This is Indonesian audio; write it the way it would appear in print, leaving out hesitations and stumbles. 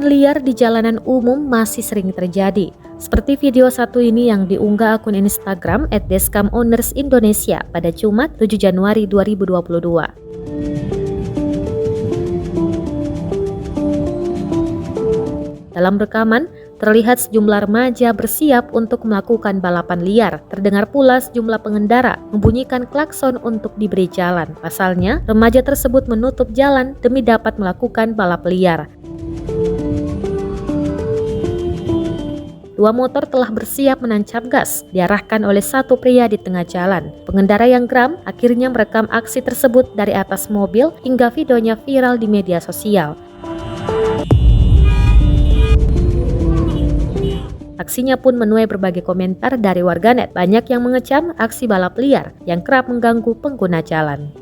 liar di jalanan umum masih sering terjadi. Seperti video satu ini yang diunggah akun Instagram @deskamownersindonesia pada Jumat 7 Januari 2022. Dalam rekaman, terlihat sejumlah remaja bersiap untuk melakukan balapan liar. Terdengar pula sejumlah pengendara membunyikan klakson untuk diberi jalan. Pasalnya, remaja tersebut menutup jalan demi dapat melakukan balap liar. Dua motor telah bersiap menancap gas, diarahkan oleh satu pria di tengah jalan. Pengendara yang geram akhirnya merekam aksi tersebut dari atas mobil hingga videonya viral di media sosial. Aksinya pun menuai berbagai komentar dari warganet. Banyak yang mengecam aksi balap liar yang kerap mengganggu pengguna jalan.